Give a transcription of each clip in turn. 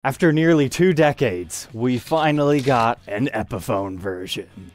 After nearly 2 decades, we finally got an Epiphone version.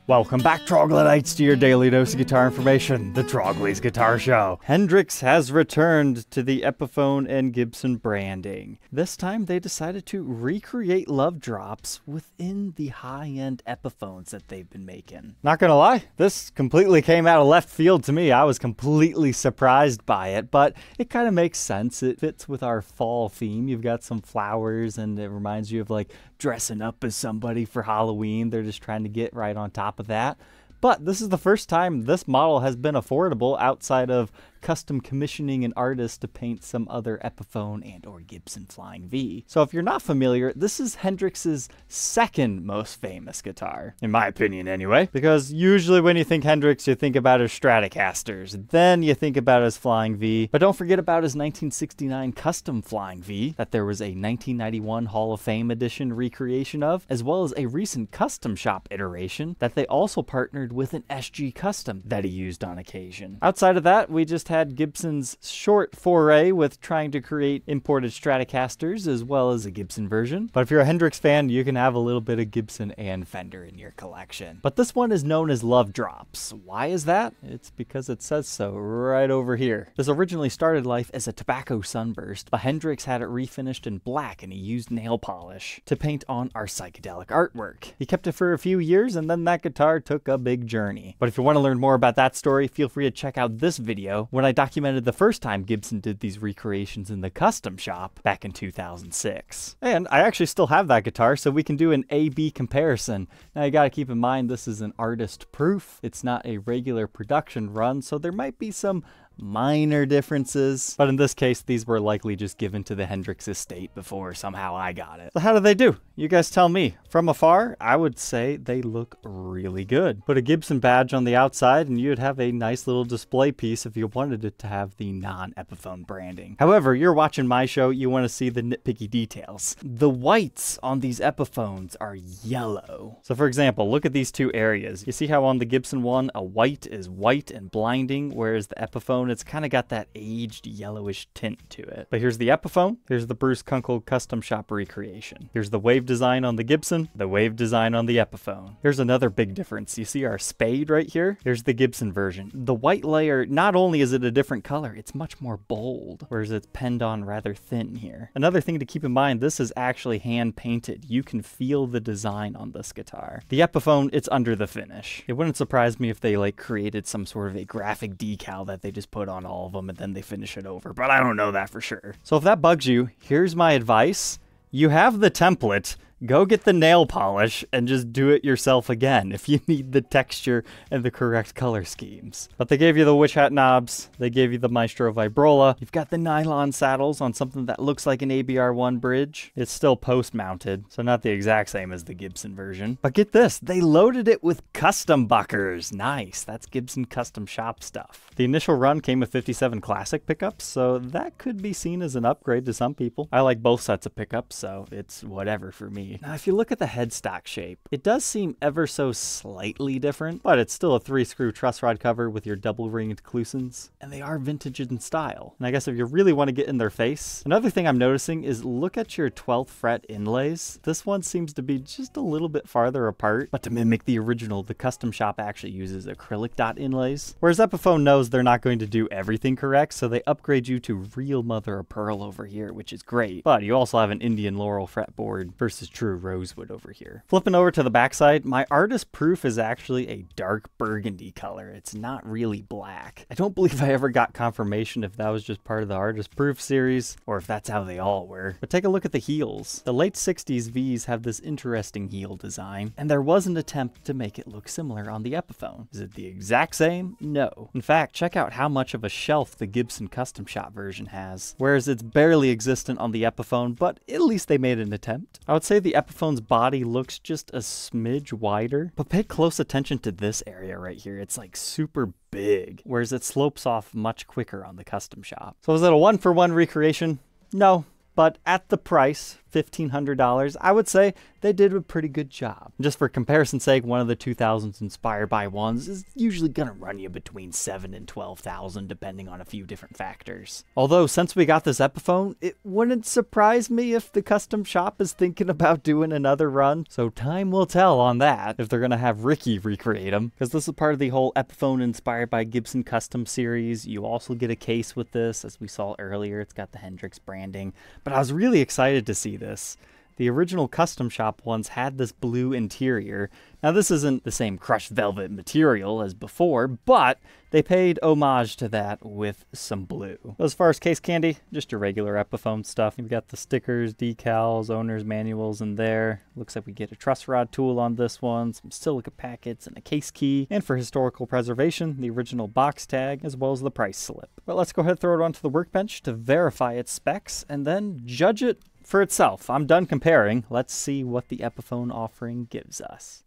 Welcome back, Troglodytes, to your daily dose of guitar information, the Trogly's Guitar Show. Hendrix has returned to the Epiphone and Gibson branding. This time, they decided to recreate Love Drops within the high-end Epiphones that they've been making. Not gonna lie, this completely came out of left field to me. I was completely surprised by it, but it kind of makes sense. It fits with our fall theme. You've got some flowers, and it reminds you of like dressing up as somebody for Halloween. They're just trying to get right on top of that. But this is the first time this model has been affordable outside of custom commissioning an artist to paint some other Epiphone and or Gibson Flying V. So if you're not familiar, this is Hendrix's second most famous guitar, in my opinion anyway, because usually when you think Hendrix, you think about his Stratocasters, then you think about his Flying V, but don't forget about his 1969 custom Flying V that there was a 1991 Hall of Fame edition recreation of, as well as a recent Custom Shop iteration that they also partnered with an SG Custom that he used on occasion. Outside of that, we just had Gibson's short foray with trying to create imported Stratocasters as well as a Gibson version. But if you're a Hendrix fan, you can have a little bit of Gibson and Fender in your collection. But this one is known as Love Drops. Why is that? It's because it says so right over here. This originally started life as a tobacco sunburst, but Hendrix had it refinished in black and he used nail polish to paint on our psychedelic artwork. He kept it for a few years and then that guitar took a big journey. But if you want to learn more about that story, feel free to check out this video when I documented the first time Gibson did these recreations in the Custom Shop back in 2006. And I actually still have that guitar, so we can do an A-B comparison. Now you gotta keep in mind this is an artist proof. It's not a regular production run, so there might be some minor differences, but in this case these were likely just given to the Hendrix estate before somehow I got it. So how do they do? You guys tell me. From afar, I would say they look really good. Put a Gibson badge on the outside and you'd have a nice little display piece if you wanted it to have the non-Epiphone branding. However, you're watching my show, you want to see the nitpicky details. The whites on these Epiphones are yellow. So for example, look at these two areas. You see how on the Gibson one, a white is white and blinding, whereas the Epiphone, it's kind of got that aged yellowish tint to it. But here's the Epiphone, here's the Bruce Kunkle Custom Shop recreation. Here's the wave design on the Gibson, the wave design on the Epiphone. Here's another big difference. You see our spade right here? Here's the Gibson version. The white layer, not only is it a different color, it's much more bold, whereas it's penned on rather thin here. Another thing to keep in mind, this is actually hand painted. You can feel the design on this guitar. The Epiphone, it's under the finish. It wouldn't surprise me if they like created some sort of a graphic decal that they just put on all of them and then they finish it over, but I don't know that for sure. So if that bugs you, here's my advice. You have the template. Go get the nail polish and just do it yourself again if you need the texture and the correct color schemes. But they gave you the witch hat knobs, they gave you the Maestro Vibrola, you've got the nylon saddles on something that looks like an ABR1 bridge. It's still post-mounted, so not the exact same as the Gibson version. But get this, they loaded it with custom buckers. Nice, that's Gibson Custom Shop stuff. The initial run came with 57 classic pickups, so that could be seen as an upgrade to some people. I like both sets of pickups, so it's whatever for me. Now, if you look at the headstock shape, it does seem ever so slightly different, but it's still a 3-screw truss rod cover with your double-ringed Clusons, and they are vintage in style. And I guess if you really want to get in their face, another thing I'm noticing is look at your 12th fret inlays. This one seems to be just a little bit farther apart, but to mimic the original, the Custom Shop actually uses acrylic dot inlays, whereas Epiphone knows they're not going to do everything correct, so they upgrade you to real mother of pearl over here, which is great, but you also have an Indian laurel fretboard versus true rosewood over here. Flipping over to the backside, my artist proof is actually a dark burgundy color. It's not really black. I don't believe I ever got confirmation if that was just part of the artist proof series or if that's how they all were. But take a look at the heels. The late 60s Vs have this interesting heel design, and there was an attempt to make it look similar on the Epiphone. Is it the exact same? No. In fact, check out how much of a shelf the Gibson Custom Shop version has, whereas it's barely existent on the Epiphone, but at least they made an attempt. I would say the Epiphone's body looks just a smidge wider, but pay close attention to this area right here. It's like super big, whereas it slopes off much quicker on the Custom Shop. So is it a one-for-one recreation? No, but at the price, $1,500, I would say they did a pretty good job. Just for comparison's sake, one of the 2000s inspired by ones is usually gonna run you between 7,000 and 12,000 depending on a few different factors. Although since we got this Epiphone, it wouldn't surprise me if the custom shop is thinking about doing another run, so time will tell on that if they're gonna have Ricky recreate them, because this is part of the whole Epiphone inspired by Gibson Custom series. You also get a case with this, as we saw earlier. It's got the Hendrix branding, but I was really excited to see this. The original custom shop ones had this blue interior. Now this isn't the same crushed velvet material as before, but they paid homage to that with some blue. As far as case candy, just your regular Epiphone stuff. You've got the stickers, decals, owner's manuals in there. Looks like we get a truss rod tool on this one, some silica packets, and a case key. And for historical preservation, the original box tag, as well as the price slip. But let's go ahead and throw it onto the workbench to verify its specs, and then judge it for itself. I'm done comparing. Let's see what the Epiphone offering gives us.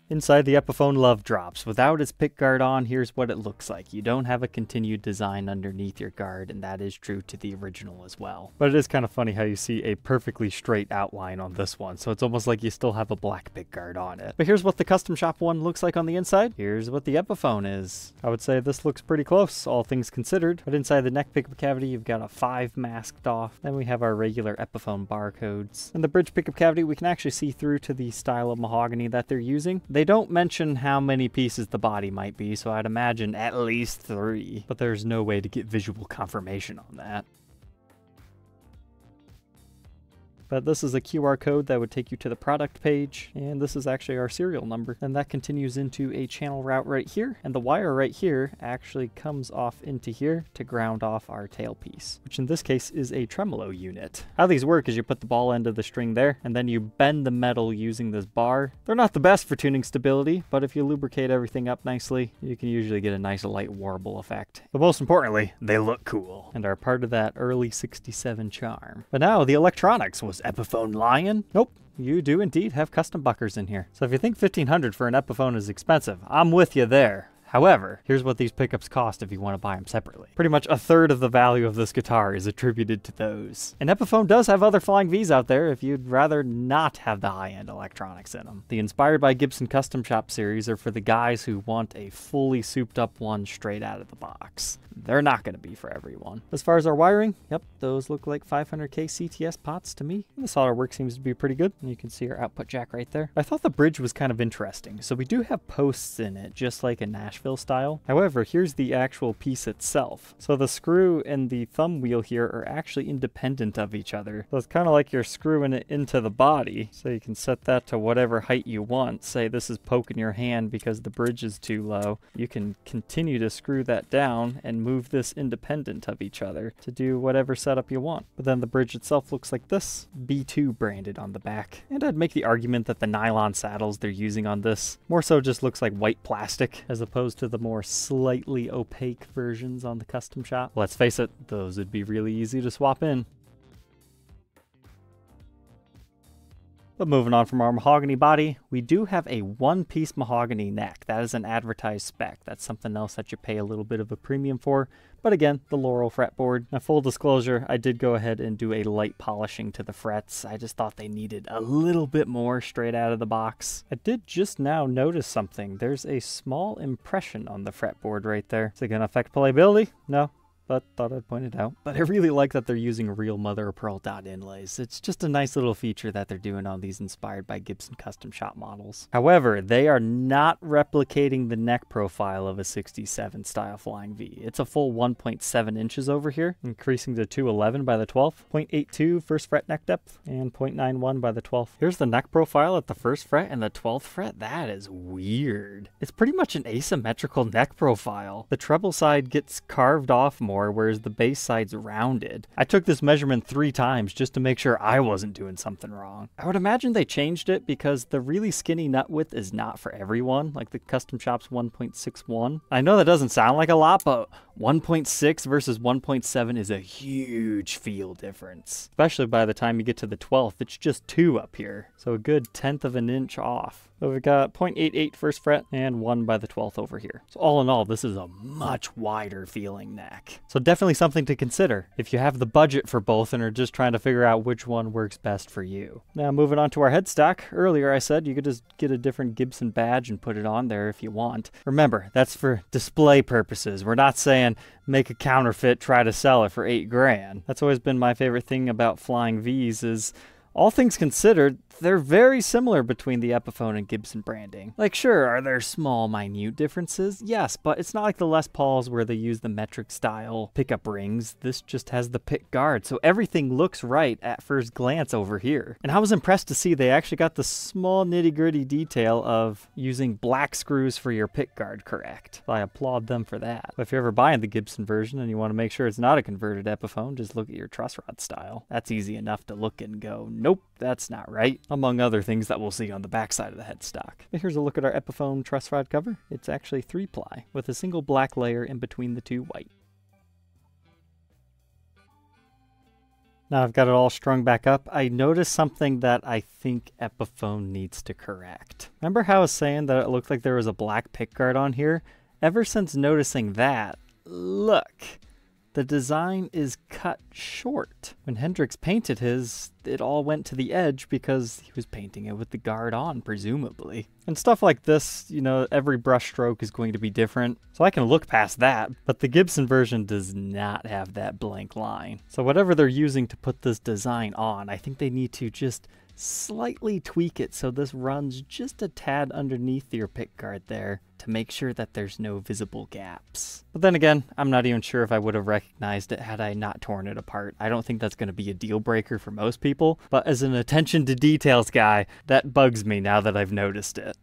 Inside the Epiphone Love Drops, without its pick guard on, here's what it looks like. You don't have a continued design underneath your guard, and that is true to the original as well. But it is kind of funny how you see a perfectly straight outline on this one, so it's almost like you still have a black pick guard on it. But here's what the custom shop one looks like on the inside. Here's what the Epiphone is. I would say this looks pretty close, all things considered. But inside the neck pickup cavity, you've got a 5 masked off. Then we have our regular Epiphone barcodes. In the bridge pickup cavity, we can actually see through to the style of mahogany that they're using. They don't mention how many pieces the body might be, so I'd imagine at least 3, but there's no way to get visual confirmation on that. But this is a QR code that would take you to the product page, and this is actually our serial number. And that continues into a channel route right here, and the wire right here actually comes off into here to ground off our tailpiece, which in this case is a tremolo unit. How these work is you put the ball end of the string there, and then you bend the metal using this bar. They're not the best for tuning stability, but if you lubricate everything up nicely, you can usually get a nice light warble effect. But most importantly, they look cool, and are part of that early 67 charm. But now the electronics. Was Epiphone lying? Nope. You do indeed have custom buckers in here. So if you think $1,500 for an Epiphone is expensive, I'm with you there. However, here's what these pickups cost if you want to buy them separately. Pretty much a third of the value of this guitar is attributed to those. And Epiphone does have other Flying Vs out there if you'd rather not have the high-end electronics in them. The Inspired by Gibson Custom Shop series are for the guys who want a fully souped up one straight out of the box. They're not going to be for everyone. As far as our wiring, yep, those look like 500K CTS pots to me. And the solder work seems to be pretty good. And you can see our output jack right there. I thought the bridge was kind of interesting. So we do have posts in it, just like a Nashville style. However, here's the actual piece itself. So the screw and the thumb wheel here are actually independent of each other. So it's kind of like you're screwing it into the body. So you can set that to whatever height you want. Say this is poking your hand because the bridge is too low. You can continue to screw that down and move this independent of each other to do whatever setup you want. But then the bridge itself looks like this, B2 branded on the back. And I'd make the argument that the nylon saddles they're using on this more so just looks like white plastic as opposed to the more slightly opaque versions on the custom shop. Let's face it, those would be really easy to swap in. But moving on from our mahogany body, we do have a one-piece mahogany neck. That is an advertised spec. That's something else that you pay a little bit of a premium for. But again, the Laurel fretboard. Now, full disclosure, I did go ahead and do a light polishing to the frets. I just thought they needed a little bit more straight out of the box. I did just now notice something. There's a small impression on the fretboard right there. Is it going to affect playability? No. But thought I'd point it out. But I really like that they're using real mother of pearl dot inlays. It's just a nice little feature that they're doing on these Inspired by Gibson Custom Shop models. However, they are not replicating the neck profile of a 67 style Flying V. It's a full 1.7 inches over here, increasing to 211 by the 12th, 0.82 first fret neck depth, and 0.91 by the 12th. Here's the neck profile at the first fret and the 12th fret. That is weird. It's pretty much an asymmetrical neck profile. The treble side gets carved off more, whereas the bass side's rounded. I took this measurement 3 times just to make sure I wasn't doing something wrong. I would imagine they changed it because the really skinny nut width is not for everyone, like the Custom Shop's 1.61. I know that doesn't sound like a lot, but 1.6 versus 1.7 is a huge feel difference, especially by the time you get to the 12th. It's just 2 up here, so a good 1/10 of an inch off. So we've got 0.88 first fret and 1 by the 12th over here. So all in all, this is a much wider feeling neck. So definitely something to consider if you have the budget for both and are just trying to figure out which one works best for you. Now moving on to our headstock. Earlier I said you could just get a different Gibson badge and put it on there if you want. Remember, that's for display purposes. We're not saying make a counterfeit, try to sell it for $8,000. That's always been my favorite thing about flying Vs is, all things considered, they're very similar between the Epiphone and Gibson branding. Like, sure, are there small, minute differences? Yes, but it's not like the Les Pauls where they use the metric style pickup rings. This just has the pick guard, so everything looks right at first glance over here. And I was impressed to see they actually got the small nitty-gritty detail of using black screws for your pick guard correct. I applaud them for that. But if you're ever buying the Gibson version and you want to make sure it's not a converted Epiphone, just look at your truss rod style. That's easy enough to look and go, nope, that's not right. Among other things that we'll see on the backside of the headstock. Here's a look at our Epiphone truss rod cover. It's actually 3-ply with a single black layer in between the 2 white. Now I've got it all strung back up. I noticed something that I think Epiphone needs to correct. Remember how I was saying that it looked like there was a black pickguard on here? Ever since noticing that, look, the design is cut short. When Hendrix painted his, it all went to the edge because he was painting it with the guard on, presumably. And stuff like this, you know, every brush stroke is going to be different, so I can look past that, but the Gibson version does not have that blank line. So whatever they're using to put this design on, I think they need to just slightly tweak it so this runs just a tad underneath your pick guard there to make sure that there's no visible gaps. But then again, I'm not even sure if I would have recognized it had I not torn it apart. I don't think that's going to be a deal breaker for most people, but as an attention to details guy, that bugs me now that I've noticed it.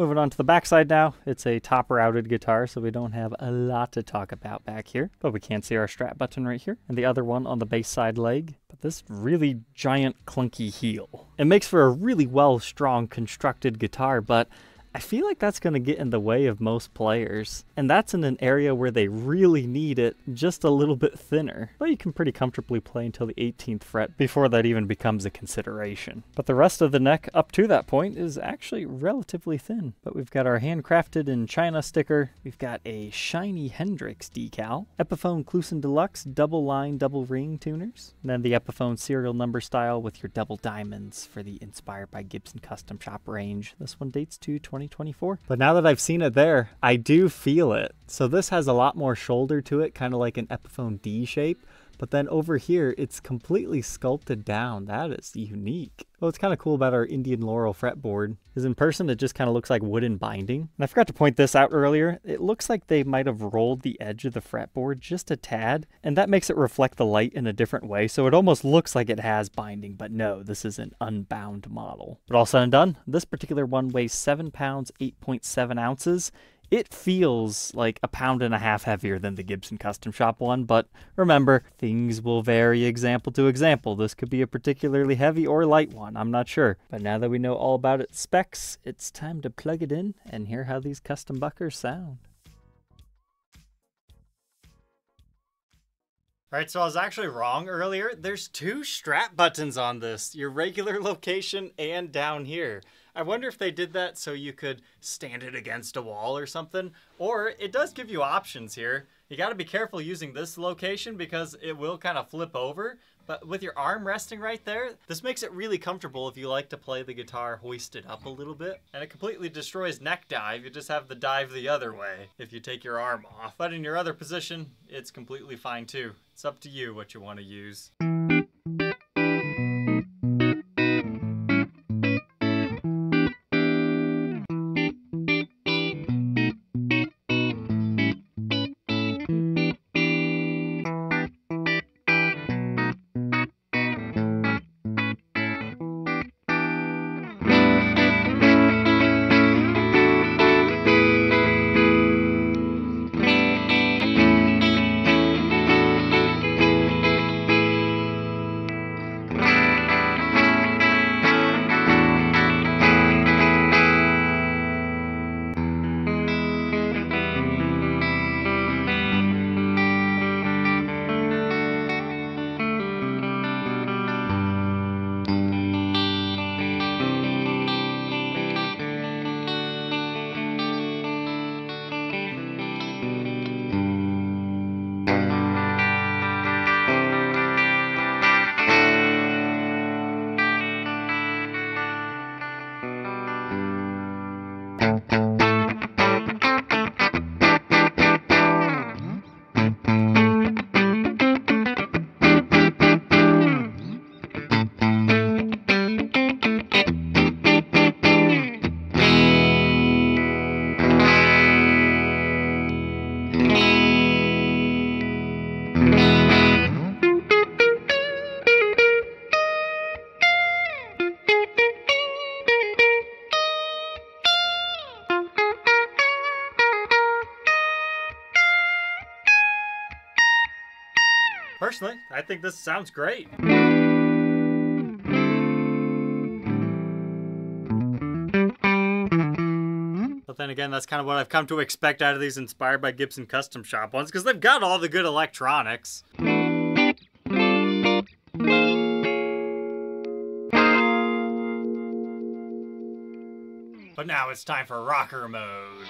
Moving on to the backside now, it's a top routed guitar, so we don't have a lot to talk about back here, but we can see our strap button right here, and the other one on the bass side leg, but this really giant clunky heel. It makes for a really well strong constructed guitar, but I feel like that's going to get in the way of most players, and that's in an area where they really need it just a little bit thinner. But you can pretty comfortably play until the 18th fret before that even becomes a consideration. But the rest of the neck up to that point is actually relatively thin. But we've got our handcrafted in China sticker, we've got a shiny Hendrix decal, Epiphone Clusen Deluxe double line double ring tuners, and then the Epiphone serial number style with your double diamonds for the Inspired by Gibson Custom Shop range. This one dates to 2024. But now that I've seen it there, I do feel it. So this has a lot more shoulder to it, kind of like an Epiphone D shape. But then over here, it's completely sculpted down. That is unique. What's kind of cool about our Indian Laurel fretboard is in person, it just kind of looks like wooden binding. And I forgot to point this out earlier. It looks like they might have rolled the edge of the fretboard just a tad, and that makes it reflect the light in a different way. So it almost looks like it has binding, but no, this is an unbound model. But all said and done, this particular one weighs 7 pounds, 8.7 ounces. It feels like 1.5 pounds heavier than the Gibson Custom Shop one, but remember, things will vary example to example. This could be a particularly heavy or light one, I'm not sure. But now that we know all about its specs, it's time to plug it in and hear how these custom buckers sound. Alright, so I was actually wrong earlier. There's 2 strap buttons on this, your regular location and down here. I wonder if they did that so you could stand it against a wall or something, or it does give you options here. You got to be careful using this location because it will kind of flip over, but with your arm resting right there, this makes it really comfortable if you like to play the guitar hoisted up a little bit, and it completely destroys neck dive. You just have the dive the other way if you take your arm off, but in your other position, it's completely fine too. It's up to you what you want to use. Personally, I think this sounds great. But then again, that's kind of what I've come to expect out of these inspired by Gibson Custom Shop ones, because they've got all the good electronics. But now it's time for rocker mode.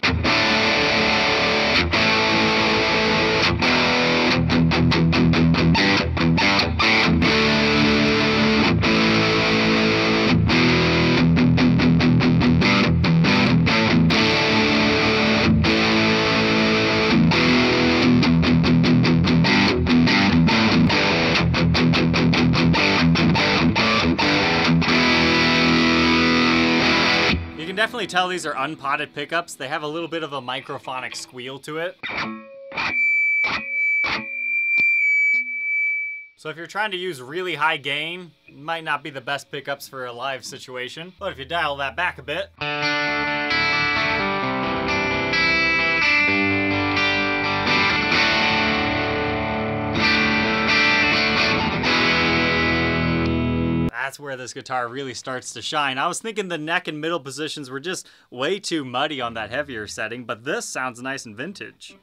Definitely tell these are unpotted pickups. They have a little bit of a microphonic squeal to it. So if you're trying to use really high gain, it might not be the best pickups for a live situation. But if you dial that back a bit, that's where this guitar really starts to shine. I was thinking the neck and middle positions were just way too muddy on that heavier setting, but this sounds nice and vintage.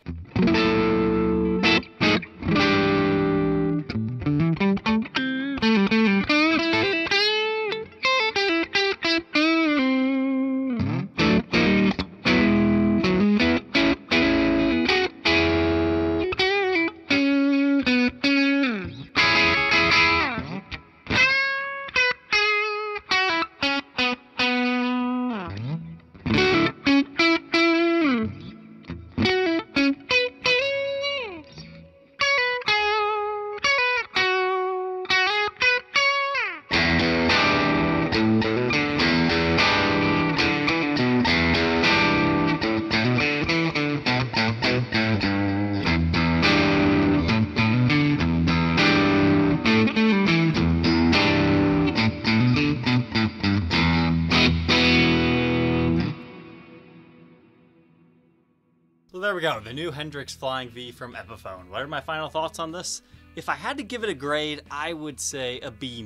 So there we go, the new Hendrix Flying V from Epiphone. What are my final thoughts on this? If I had to give it a grade, I would say a B-.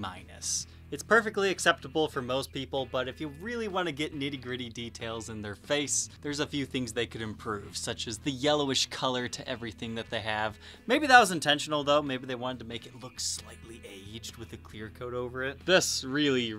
It's perfectly acceptable for most people, but if you really want to get nitty-gritty details in their face, there's a few things they could improve, such as the yellowish color to everything that they have. Maybe that was intentional though, maybe they wanted to make it look slightly aged with a clear coat over it. This really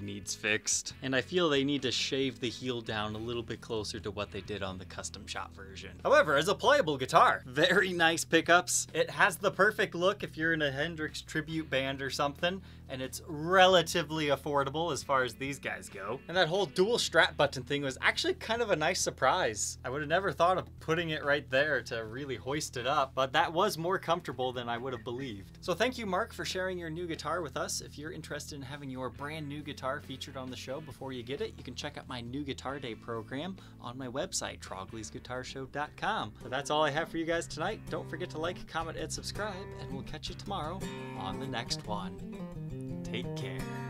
needs fixed, and I feel they need to shave the heel down a little bit closer to what they did on the Custom Shop version. However, as a playable guitar, very nice pickups. It has the perfect look if you're in a Hendrix tribute band or something, and it's relatively affordable as far as these guys go. And that whole dual strap button thing was actually kind of a nice surprise. I would have never thought of putting it right there to really hoist it up, but that was more comfortable than I would have believed. So thank you, Mark, for sharing your new guitar with us. If you're interested in having your brand new guitar featured on the show before you get it, you can check out my new Guitar Day program on my website, troglysguitarshow.com. So that's all I have for you guys tonight. Don't forget to like, comment, and subscribe, and we'll catch you tomorrow on the next one. Take care.